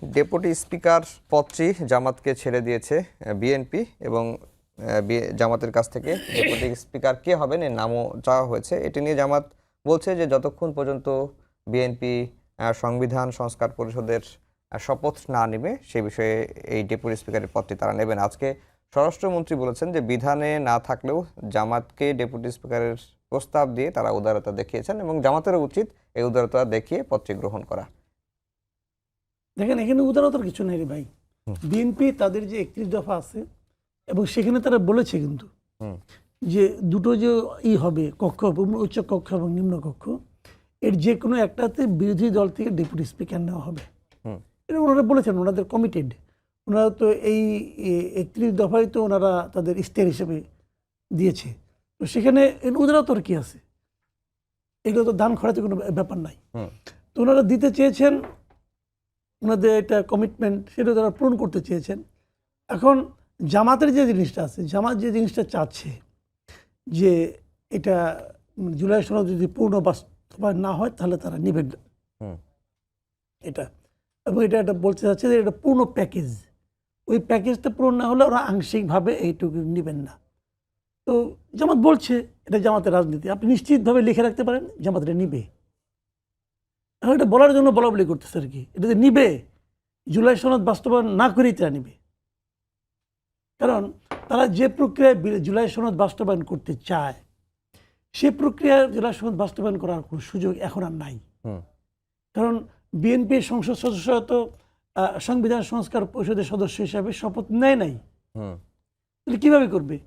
Deputy speaker পদটি জামাতকে ছেড়ে দিয়েছে বিএনপি এবং জামাতের কাছ থেকে ডেপুটি স্পিকার কে হবেন এর নামও চাওয়া হয়েছে। এটি নিয়ে জামাত বলছে যে যতক্ষণ পর্যন্ত বিএনপি সংবিধান সংস্কার পরিষদের শপথ না নেবে সে বিষয়ে এই ডেপুটি স্পিকারের পদটি তারা নেবেন। আজকে স্বরাষ্ট্রমন্ত্রী বলেছেন যে বিধানে না থাকলেও জামাতকে ডেপুটি স্পিকারের প্রস্তাব দিয়ে তারা উদারতা দেখিয়েছেন এবং জামাতেরও উচিত এই উদারতা দেখিয়ে পদটি গ্রহণ করা। দেখেন, এখানে উদারতার কিছু নেই রে ভাই। বিএনপি তাদের যে 31 দফা আছে এবং সেখানে তারা বলেছে কিন্তু যে দুটো যে হবে কক্ষ, উচ্চ কক্ষ এবং নিম্ন কক্ষ, এর যে কোনো একটাতে বিরোধী দল থেকে ডেপুটি স্পিকার নেওয়া হবে। এটা ওনারা বলেছেন, ওনাদের কমিটেড। ওনারা তো এই 31 দফায় তো ওনারা তাদের ইশতেহার হিসেবে দিয়েছে। তো সেখানে উদারতার কি আছে? এগুলো তো দান খরচের কোনো ব্যাপার নাই। তো ওনারা দিতে চেয়েছেন, ওনাদের এটা কমিটমেন্ট, সেটা তারা পূরণ করতে চেয়েছেন। এখন জামাতের যে জিনিসটা আছে, জামাত যে জিনিসটা চাচ্ছে যে এটা জুলাই সনদ যদি পূর্ণ বাস্তবায়ন না হয় তাহলে তারা নিবেন না এটা, এবং এটা বলতে চাচ্ছে যে এটা পূর্ণ প্যাকেজ। ওই প্যাকেজটা পূরণ না হলে ওরা আংশিকভাবে এইটুকু নেবেন না। তো জামাত বলছে এটা জামাতের রাজনীতি, আপনি নিশ্চিতভাবে লিখে রাখতে পারেন জামাত এটা নিবে। এখন এটা বলার জন্য বলা বলি করতেছে আর কি, এটা যে নিবে, জুলাই সনদ বাস্তবায়ন না করেই তারা নিবে। কারণ তারা যে প্রক্রিয়ায় জুলাই সনদ বাস্তবায়ন করতে চায় সে প্রক্রিয়ায় জুলাই সনদ বাস্তবায়ন করার কোনো সুযোগ এখন আর নাই। কারণ বিএনপির সংসদ সদস্য তো সংবিধান সংস্কার পরিষদের সদস্য হিসাবে শপথ নেয় নাই, তাহলে কীভাবে করবে?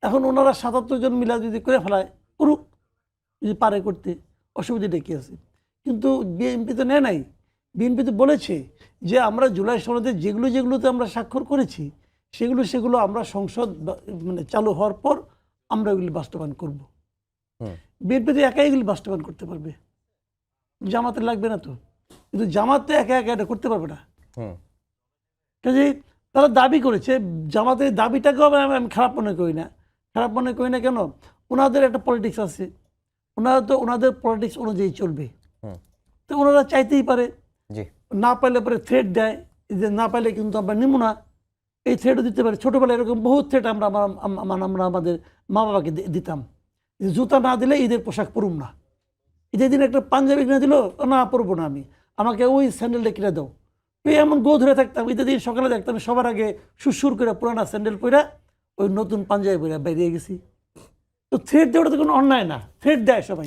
এখন ওনারা ৭৭ জন মিলা যদি করে ফেলায়, করুক, যদি পারে করতে, অসুবিধাটা কী আছে? কিন্তু বিএনপি তো নেয় নাই। বিএনপি তো বলেছে যে আমরা জুলাই সনদে যেগুলোতে আমরা স্বাক্ষর করেছি সেগুলো আমরা সংসদ চালু হওয়ার পর আমরা এগুলি বাস্তবায়ন করব। বিএনপি তো একাই এগুলি বাস্তবায়ন করতে পারবে, জামাতের লাগবে না তো। কিন্তু জামাত তো একা একা এটা করতে পারবে না। কাজে তারা দাবি করেছে, জামাতের দাবিটাকেও আমি খারাপ মনে করি না। খারাপ মনে করি না কেন? ওনাদের একটা পলিটিক্স আছে, ওনারা তো ওনাদের পলিটিক্স অনুযায়ী চলবে। তো ওনারা চাইতেই পারে, না পাইলে পরে থ্রেট দেয় যে না পাইলে কিন্তু আমরা নিব না, এই থ্রেটও দিতে পারে। ছোটোবেলায় এরকম বহু থ্রেট আমরা আমাদের মা বাবাকে দিতাম, জুতা না দিলে ঈদের পোশাক পরুম না। ঈদের দিন একটা পাঞ্জাবি কিনে দিল, না পরবো না আমি, আমাকে ওই স্যান্ডেলটা কিনে দাও। এই এমন গো ধরে থাকতাম। ঈদের দিন সকালে দেখতাম সবার আগে সুরসুর করে পুরানা স্যান্ডেল পরা ওই নতুন পাঞ্জাবি পরা বেরিয়ে গেছি। তো থ্রেট দেওয়াটা তো কোনো অন্যায় না, থ্রেট দেয় সবাই,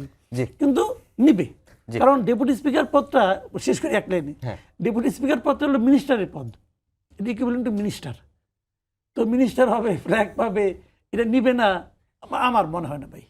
কিন্তু নিবে। কারণ ডেপুটি স্পিকার পদটা, শেষ করে এক লাইনে, ডেপুটি স্পিকার পদটা হলো মিনিস্টারের পদ, এটা ইকুইভ্যালেন্ট টু মিনিস্টার। তো মিনিস্টার হবে, ফ্ল্যাগ পাবে, এটা নিবে না আমার মনে হয় না ভাই।